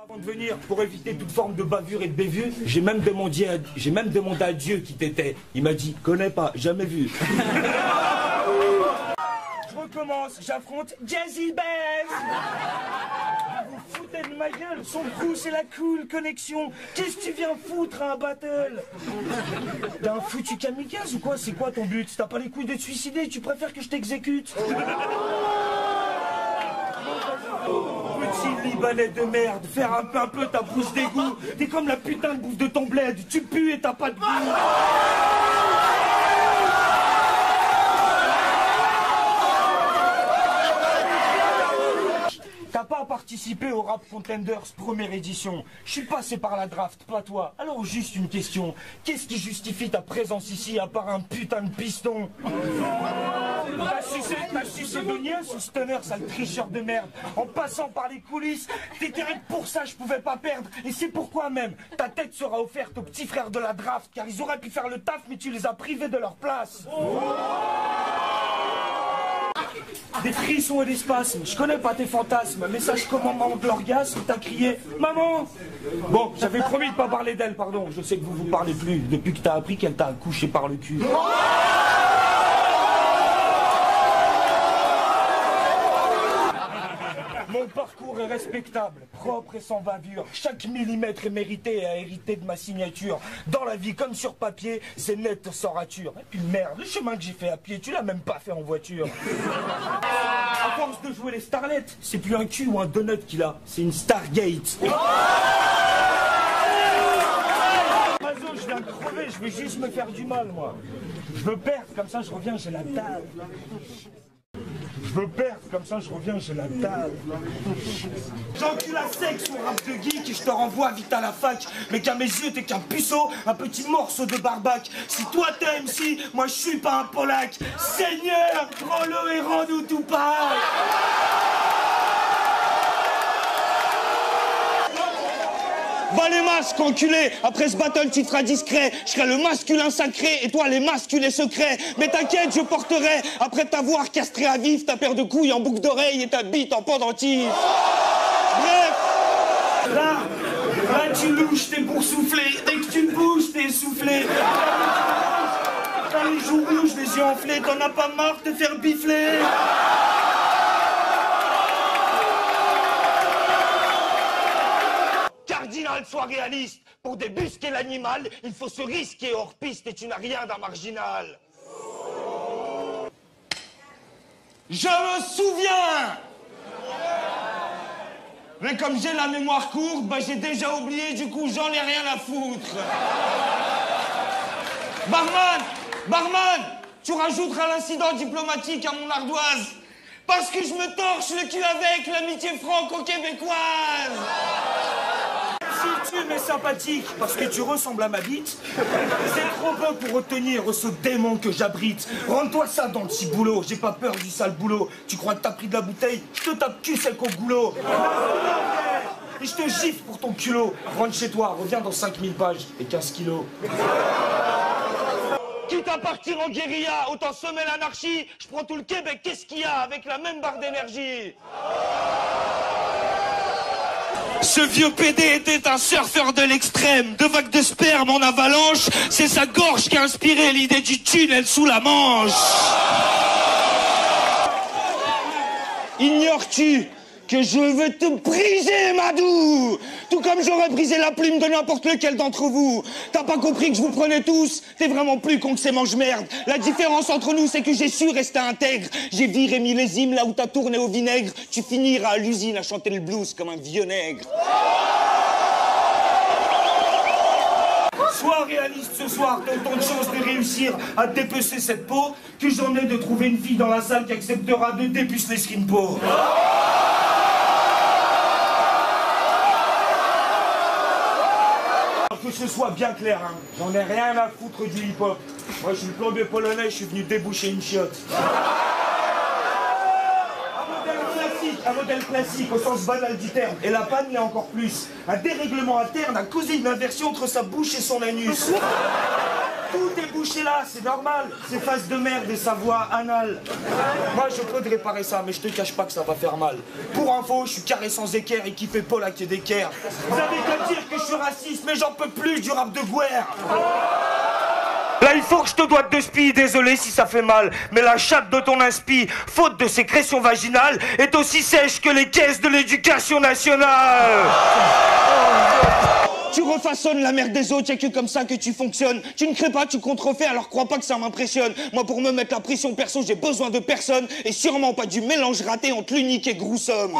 Avant de venir, pour éviter toute forme de bavure et de bévue, j'ai même demandé à Dieu qui t'étais. Il m'a dit, connais pas, jamais vu. Je recommence, j'affronte Jazzy Bass. Vous vous foutez de ma gueule, son coup c'est la cool connexion. Qu'est-ce que tu viens foutre à un battle? T'es un foutu kamikaze ou quoi? C'est quoi ton but? T'as pas les couilles de te suicider, tu préfères que je t'exécute? Petit Libanais de merde, faire un peu ta brousse d'égout. T'es comme la putain de bouffe de ton bled, tu pues et t'as pas de goût. T'as pas participé au Rap Contenders première édition. Je suis passé par la draft, pas toi. Alors juste une question. Qu'est-ce qui justifie ta présence ici à part un putain de piston? T'as sucé Donia, ce stunner, sale tricheur de merde. En passant par les coulisses, t'étais rien que pour ça, je pouvais pas perdre. Et c'est pourquoi même, ta tête sera offerte aux petits frères de la draft, car ils auraient pu faire le taf, mais tu les as privés de leur place. Des frissons et des spasmes, je connais pas tes fantasmes, mais sache comment manque l'orgasme, t'as crié « Maman !» Bon, j'avais promis de pas parler d'elle, pardon, je sais que vous vous parlez plus, depuis que t'as appris qu'elle t'a accouché par le cul. Mon parcours est respectable, propre et sans bavure. Chaque millimètre est mérité et a hérité de ma signature. Dans la vie, comme sur papier, c'est net sans rature. Et puis merde, le chemin que j'ai fait à pied, tu l'as même pas fait en voiture. À force de jouer les starlets, c'est plus un cul ou un donut qu'il a, c'est une Stargate. Je viens de crever, je vais juste me faire du mal, moi. Je me perds, comme ça je reviens, j'ai la dalle. Je me perds, comme ça je reviens, j'ai la dalle. J'encule à sec son rap de geek et je te renvoie vite à la fac. Mais qu'à mes yeux t'es qu'un puceau, un petit morceau de barbac. Si toi t'es MC, moi je suis pas un Polac. Seigneur, prends-le et rends-nous tout pâle. Va les masques, enculé. Après ce battle, tu te feras discret. Je serai le masculin sacré et toi les masculés secrets. Mais t'inquiète, je porterai, après t'avoir castré à vif, ta paire de couilles en boucle d'oreille et ta bite en pendentif. Bref. Là, tu louches, t'es boursouflé. Dès que tu bouges, t'es essoufflé. T'as les joues rouges, les yeux enflés. T'en as pas marre de te faire bifler. Cardinal, sois réaliste. Pour débusquer l'animal, il faut se risquer hors piste et tu n'as rien d'un marginal. Je me souviens. Mais comme j'ai la mémoire courte, bah j'ai déjà oublié, du coup j'en ai rien à foutre. Barman, tu rajouteras l'incident diplomatique à mon ardoise. Parce que je me torche le cul avec l'amitié franco-québécoise. Si tu m'es sympathique parce que tu ressembles à ma bite, c'est trop peu pour retenir ce démon que j'abrite. Rends-toi ça dans le ciboulot, j'ai pas peur du sale boulot. Tu crois que t'as pris de la bouteille? Je te tape cul sec au goulot. Et je te gifle pour ton culot. Rentre chez toi, reviens dans 5000 pages et 15 kilos. Quitte à partir en guérilla, autant semer l'anarchie. Je prends tout le Québec, qu'est-ce qu'il y a avec la même barre d'énergie? Ce vieux PD était un surfeur de l'extrême. Deux vagues de sperme en avalanche, c'est sa gorge qui a inspiré l'idée du tunnel sous la Manche. Ignores-tu que je veux te briser, Madou? Tout comme j'aurais brisé la plume de n'importe lequel d'entre vous. T'as pas compris que je vous prenais tous? T'es vraiment plus con que ces mange-merde. La différence entre nous, c'est que j'ai su rester intègre. J'ai viré millésime là où t'as tourné au vinaigre. Tu finiras à l'usine à chanter le blues comme un vieux nègre. Sois réaliste ce soir, t'as autant de chances de réussir à dépecer cette peau que j'en ai de trouver une fille dans la salle qui acceptera de dépuceler ce rimpo. Que ce soit bien clair, hein. J'en ai rien à foutre du hip-hop. Moi, je suis plombier polonais, je suis venu déboucher une chiotte. Un modèle classique au sens banal du terme. Et la panne l'est encore plus. Un dérèglement interne a causé une inversion entre sa bouche et son anus. Tout est bouché là, c'est normal. Ces faces de merde et sa voix anale. Moi, je peux te réparer ça, mais je te cache pas que ça va faire mal. Pour info, je suis carré sans équerre et qui fait Paul à d'équerre. Vous avez qu'à dire que je suis raciste, mais j'en peux plus du rap de guerre. Là, il faut que je te doite de spi, désolé si ça fait mal. Mais la chatte de ton inspi, faute de sécrétion vaginale, est aussi sèche que les caisses de l'éducation nationale. Tu refaçonnes la merde des autres, y'a que comme ça que tu fonctionnes. Tu ne crées pas, tu contrefais, alors crois pas que ça m'impressionne. Moi, pour me mettre la pression perso, j'ai besoin de personne. Et sûrement pas du mélange raté entre l'unique et Groussum.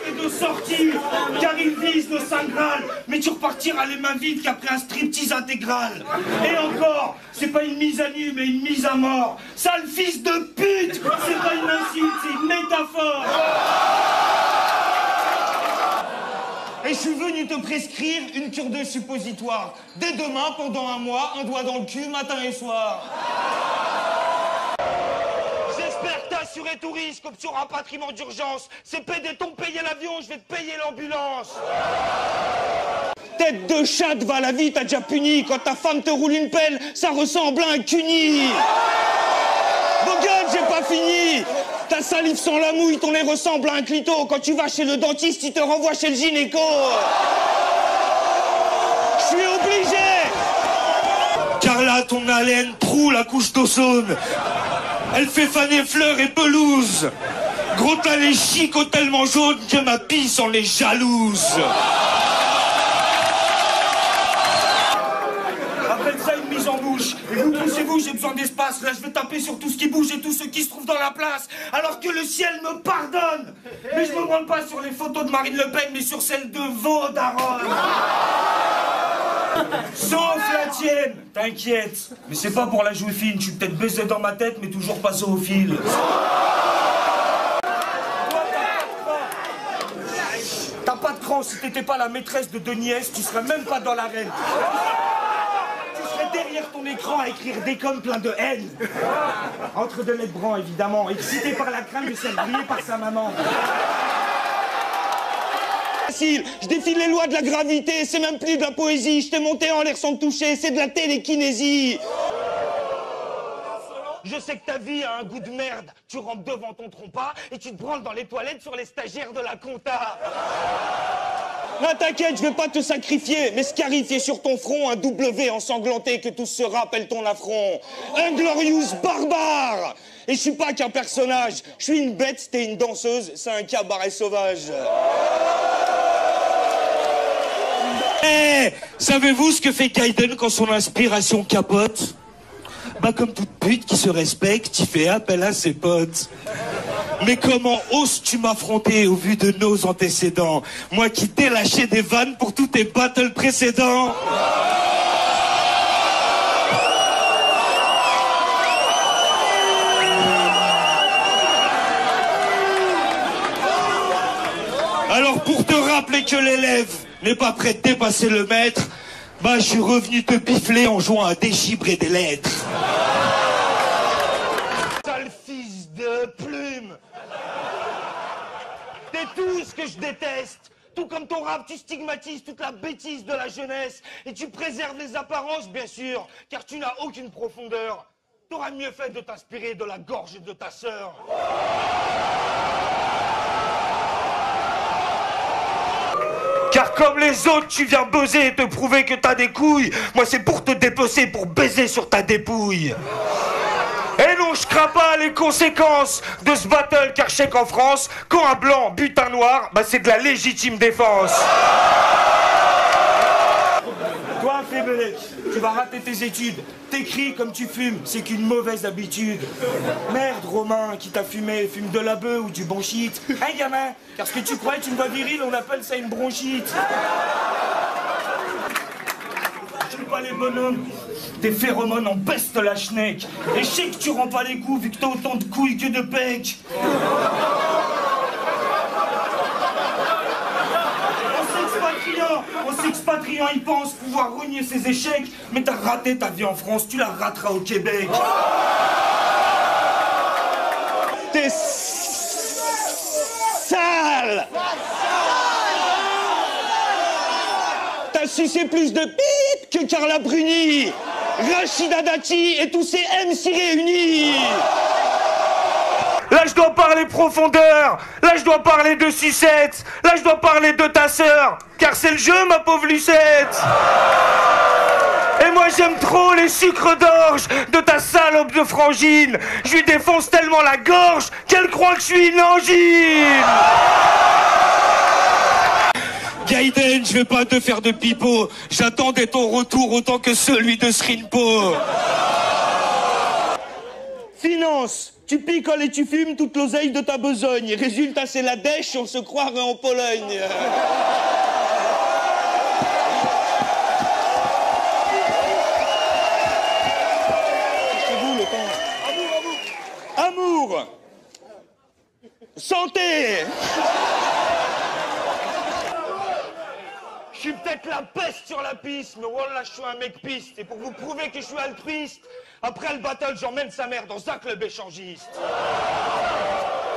De sortir, car ils visent le Saint Graal. Mais tu repartiras les mains vides qu'après un striptease intégral. Et encore, c'est pas une mise à nu, mais une mise à mort. Sale fils de pute, c'est pas une insulte, c'est une métaphore. Et je suis venu te prescrire une cure de suppositoire. Dès demain, pendant un mois, un doigt dans le cul, matin et soir. J'espère que t'as assuré tout risque, option rapatriement d'urgence. C'est pédé ton payer l'avion, je vais te payer l'ambulance. Tête de chatte, va la vie, t'as déjà puni. Quand ta femme te roule une pelle, ça ressemble à un cuni. Vos gueules, j'ai pas fini. Ta salive sans la mouille, ton nez ressemble à un clito. Quand tu vas chez le dentiste, il te renvoie chez le gynéco. Je suis obligé. Car là, ton haleine troue la couche d'ozone. Elle fait faner fleurs et pelouses. Gros, t'as les chicots tellement jaunes que ma pisse en est jalouse. Appelle ça une mise en bouche. Et vous, poussez-vous, j'ai besoin d'espace. Là, je vais taper sur tout ce qui bouge et tout ce qui se trouve dans la place. Alors que le ciel me pardonne. Mais je me branle pas sur les photos de Marine Le Pen, mais sur celles de vos darons. Sauf la tienne, t'inquiète. Mais c'est pas pour la jouer fine, je suis peut-être baisé dans ma tête, mais toujours pas zoophile. T'as pas de cran, si t'étais pas la maîtresse de Deniès, tu serais même pas dans l'arène. Tu serais derrière ton écran à écrire des coms plein de haine. Entre deux lettres blancs, évidemment, excité par la crainte de se faire griller par sa maman. Je défie les lois de la gravité, c'est même plus de la poésie. Je t'ai monté en l'air sans te toucher, c'est de la télékinésie. Je sais que ta vie a un goût de merde. Tu rentres devant ton trompas et tu te branles dans les toilettes sur les stagiaires de la compta. Non, t'inquiète, je vais pas te sacrifier, mais scarifier sur ton front un W ensanglanté que tous se rappellent ton affront. Inglorious barbare. Et je suis pas qu'un personnage, je suis une bête, t'es une danseuse, c'est un cabaret sauvage. Eh, savez-vous ce que fait Gaiden quand son inspiration capote? Bah comme toute pute qui se respecte, il fait appel à ses potes. Mais comment oses-tu m'affronter au vu de nos antécédents? Moi qui t'ai lâché des vannes pour tous tes battles précédents. Alors pour te rappeler que l'élève n'est pas prêt de dépasser le maître, bah je suis revenu te bifler en jouant à déchiffrer des lettres. Sale fils de plume. T'es tout ce que je déteste. Tout comme ton rap, tu stigmatises toute la bêtise de la jeunesse. Et tu préserves les apparences, bien sûr, car tu n'as aucune profondeur. T'aurais mieux fait de t'inspirer de la gorge de ta sœur. Car comme les autres, tu viens buzzer et te prouver que t'as des couilles. Moi, c'est pour te dépecer, pour baiser sur ta dépouille. Et non, je crains pas les conséquences de ce battle, car je sais qu'en France, quand un blanc bute un noir, bah c'est de la légitime défense. Toi, Fébelec, tu vas rater tes études. T'écris comme tu fumes, c'est qu'une mauvaise habitude. Merde, Romain, qui t'a fumé, fume de la bœuf ou du bon shit. Hein, gamin? Car ce que tu crois être une voix virile, on appelle ça une bronchite. Je suis pas les bonhommes. Tes phéromones en peste la schneck. Et je sais que tu rends pas les coups vu que t'as autant de couilles que de pecs. En s'expatriant, il pense pouvoir renier ses échecs. Mais t'as raté ta vie en France, tu la rateras au Québec. T'es sale. T'as sucé plus de bip que Carla Bruni, Rachida Dati et tous ces MC réunis. Là je dois parler profondeur, là je dois parler de sucette, là je dois parler de ta sœur, car c'est le jeu ma pauvre Lucette. Et moi j'aime trop les sucres d'orge de ta salope de frangine. Je lui défonce tellement la gorge qu'elle croit que je suis une angine. Gaiden, je vais pas te faire de pipeau, j'attendais ton retour autant que celui de Srinpo. Finance, tu picoles et tu fumes toute l'oseille de ta besogne. Résultat, c'est la dèche, on se croirait en Pologne. C'est vous le temps. Amour. Santé. Je suis peut-être la peste sur la piste, mais wallah, je suis un mec piste. Et pour vous prouver que je suis altruiste, après le battle, j'emmène sa mère dans un club échangiste.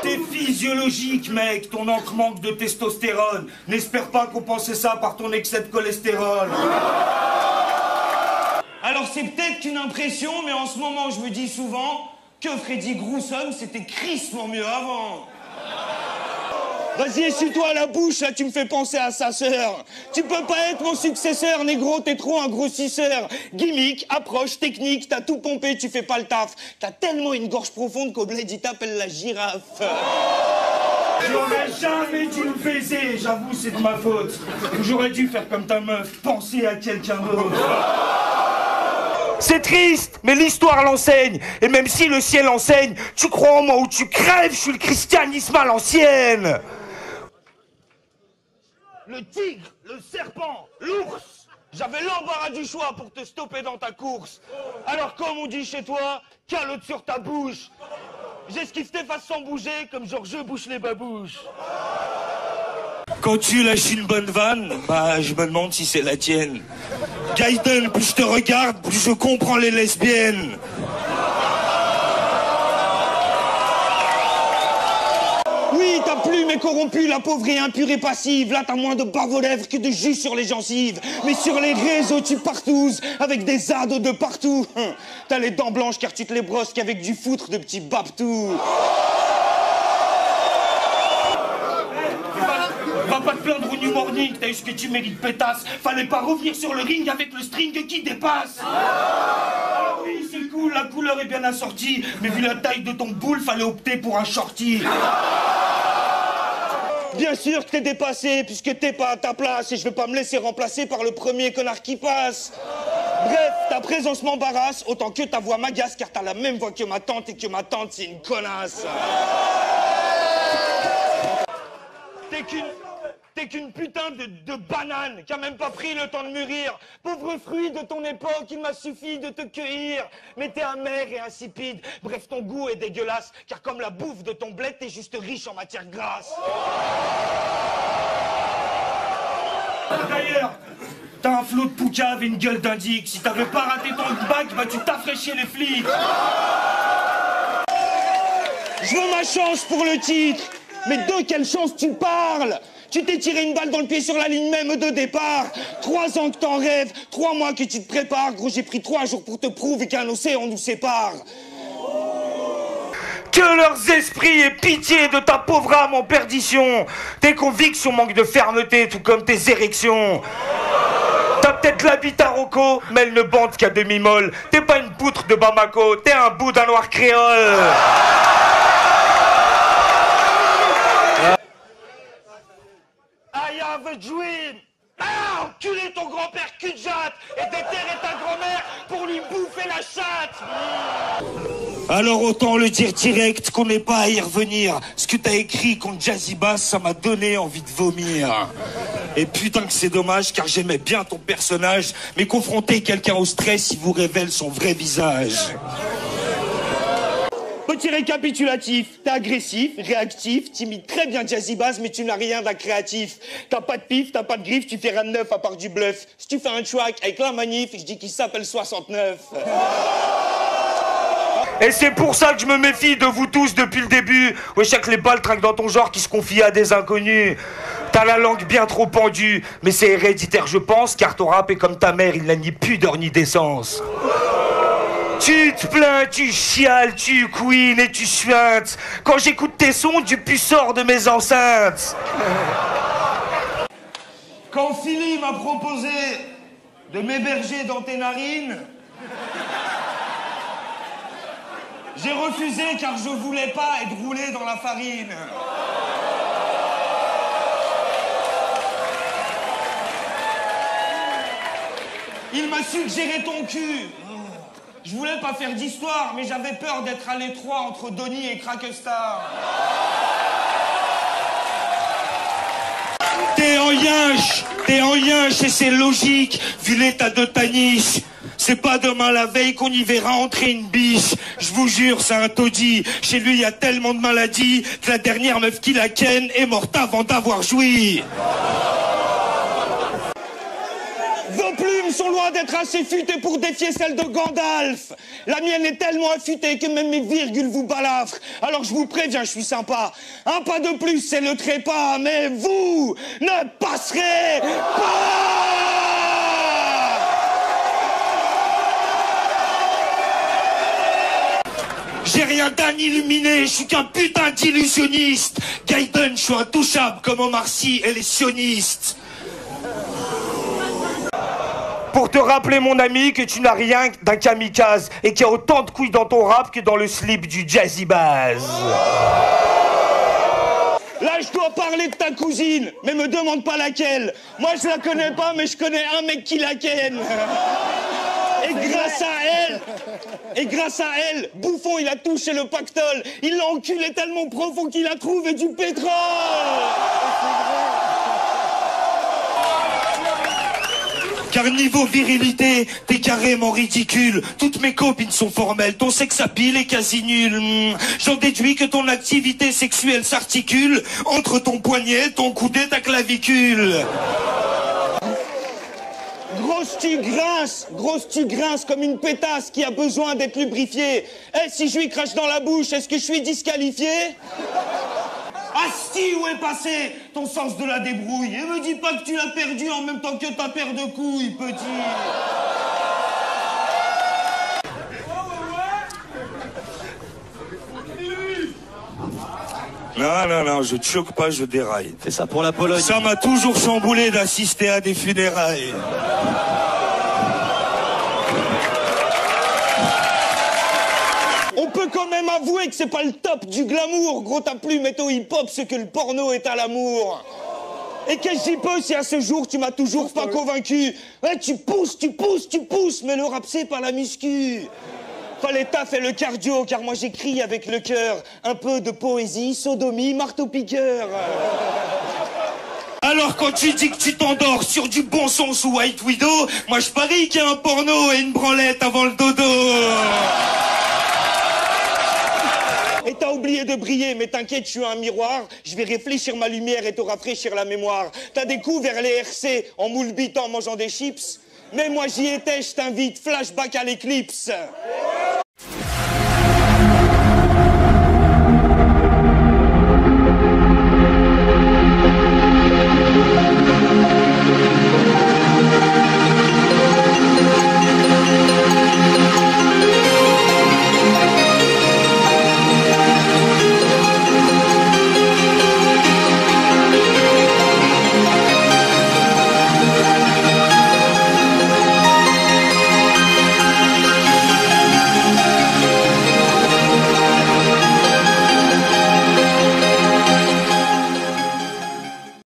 T'es physiologique, mec, ton encre manque de testostérone. N'espère pas compenser ça par ton excès de cholestérol. Alors c'est peut-être qu'une impression, mais en ce moment, je me dis souvent que Freddy Gruesome, c'était crissement mieux avant. Vas-y, essuie-toi la bouche, là, tu me fais penser à sa sœur. Tu peux pas être mon successeur, négro, t'es trop un grossisseur. Gimmick, approche, technique, t'as tout pompé, tu fais pas le taf. T'as tellement une gorge profonde qu'au bled, il t'appelle la girafe. J'aurais jamais dû me baiser, j'avoue, c'est de ma faute. J'aurais dû faire comme ta meuf, penser à quelqu'un d'autre. C'est triste, mais l'histoire l'enseigne. Et même si le ciel enseigne, tu crois en moi ou tu crèves, je suis le christianisme à l'ancienne. Le tigre, le serpent, l'ours. J'avais l'embarras du choix pour te stopper dans ta course. Alors comme on dit chez toi, calotte sur ta bouche. J'esquive tes faces sans bouger, comme genre je bouche les babouches. Quand tu lâches une bonne vanne, bah je me demande si c'est la tienne. Gaiden, plus je te regarde, plus je comprends les lesbiennes. Oui, ta plume est corrompue, la pauvre et impure et passive. Là, t'as moins de barbe aux lèvres que de jus sur les gencives. Mais sur les réseaux, tu partouzes avec des ados de partout. T'as les dents blanches car tu te les brosses qu'avec du foutre de petits babtous. Va pas te plaindre au New Morning, t'as eu ce que tu mérites, pétasse. Fallait pas revenir sur le ring avec le string qui dépasse. Alors oui, c'est cool, la couleur est bien assortie, mais vu la taille de ton boule, fallait opter pour un shorty. Bien sûr que t'es dépassé, puisque t'es pas à ta place, et je vais pas me laisser remplacer par le premier connard qui passe. Bref, ta présence m'embarrasse, autant que ta voix m'agace, car t'as la même voix que ma tante, et que ma tante, c'est une connasse. T'es qu'une putain de banane qui a même pas pris le temps de mûrir. Pauvre fruit de ton époque, il m'a suffi de te cueillir. Mais t'es amer et insipide, bref ton goût est dégueulasse. Car comme la bouffe de ton bled, t'es juste riche en matière grasse. D'ailleurs, t'as un flot de poucave et une gueule d'indique. Si t'avais pas raté ton bac, bah tu t'affraîchis les flics. Je veux ma chance pour le titre. Mais de quelle chance tu parles? Tu t'es tiré une balle dans le pied sur la ligne même de départ. 3 ans que t'en rêves, 3 mois que tu te prépares. Gros, j'ai pris 3 jours pour te prouver qu'un océan nous sépare. Que leurs esprits aient pitié de ta pauvre âme en perdition. Tes convictions manquent de fermeté, tout comme tes érections. T'as peut-être l'habitat roco, mais elle ne bande qu'à demi-molle. T'es pas une poutre de Bamako, t'es un bout d'un noir créole. I have a dream. Ah, enculé ton grand-père cul de jatte et déterrer ta grand-mère pour lui bouffer la chatte. Alors autant le dire direct qu'on n'est pas à y revenir. Ce que t'as écrit contre Jazzy Bass, ça m'a donné envie de vomir. Et putain que c'est dommage car j'aimais bien ton personnage, mais confronter quelqu'un au stress, il vous révèle son vrai visage. Petit récapitulatif, t'es agressif, réactif, timide, très bien Jazzy Bass, mais tu n'as rien d'un créatif. T'as pas de pif, t'as pas de griffe, tu fais rien de neuf à part du bluff. Si tu fais un track avec la manif, je dis qu'il s'appelle 69. Et c'est pour ça que je me méfie de vous tous depuis le début. Ouais, chaque les balles traquent dans ton genre qui se confie à des inconnus. T'as la langue bien trop pendue, mais c'est héréditaire je pense, car ton rap est comme ta mère, il n'a ni pudeur ni décence. Tu te plains, tu chiales, tu couines et tu suintes. Quand j'écoute tes sons, du pu sort de mes enceintes. Quand Philly m'a proposé de m'héberger dans tes narines, j'ai refusé car je voulais pas être roulé dans la farine. Il m'a suggéré ton cul. Je voulais pas faire d'histoire, mais j'avais peur d'être à l'étroit entre Donny et Crackestar. T'es en yinche et c'est logique, vu l'état de ta niche. C'est pas demain la veille qu'on y verra entrer une biche. Je vous jure, c'est un taudis. Chez lui, y a tellement de maladies que la dernière meuf qui la ken est morte avant d'avoir joui. Vos plumes sont loin d'être assez futées pour défier celles de Gandalf. La mienne est tellement affûtée que même mes virgules vous balafrent. Alors je vous préviens, je suis sympa. Un pas de plus, c'est le trépas, mais vous ne passerez pas! J'ai rien d'un illuminé, je suis qu'un putain d'illusionniste. Gaiden, je suis intouchable comme Omar Sy et les sionistes. Pour te rappeler mon ami que tu n'as rien d'un kamikaze et qu'il y a autant de couilles dans ton rap que dans le slip du Jazzy Bass. Là, je dois parler de ta cousine, mais me demande pas laquelle. Moi, je la connais pas, mais je connais un mec qui la ken. Et grâce à elle, Bouffon, il a touché le pactole. Il l'a enculé tellement profond qu'il a trouvé du pétrole. Car niveau virilité, t'es carrément ridicule. Toutes mes copines sont formelles, ton sexe à pile est quasi nul. J'en déduis que ton activité sexuelle s'articule entre ton poignet, ton coude et ta clavicule. Grosse tu grinces comme une pétasse qui a besoin d'être lubrifiée. Eh, si je lui crache dans la bouche, est-ce que je suis disqualifié? Asti, où est passé ton sens de la débrouille? Et me dis pas que tu l'as perdu en même temps que ta paire de couilles, petit. Non, je te choque pas, je déraille. Fais ça pour la Pologne. Ça m'a toujours chamboulé d'assister à des funérailles. On peut quand même avouer que c'est pas le top du glamour. Gros, ta plume est au hip-hop ce que le porno est à l'amour. Et qu'est-ce que j'y peux si à ce jour tu m'as toujours pas convaincu? Ouais, tu pousses, mais le rap c'est pas la muscu. Fallait taffer le cardio, car moi j'écris avec le cœur. Un peu de poésie, sodomie, marteau-piqueur. Alors quand tu dis que tu t'endors sur du bon son sous White Widow, moi je parie qu'il y a un porno et une branlette avant le dodo. Et t'as oublié de briller, mais t'inquiète, je suis un miroir. Je vais réfléchir ma lumière et te rafraîchir la mémoire. T'as des coups vers les RC en moule bite en mangeant des chips. Mais moi j'y étais, je t'invite, flashback à l'éclipse.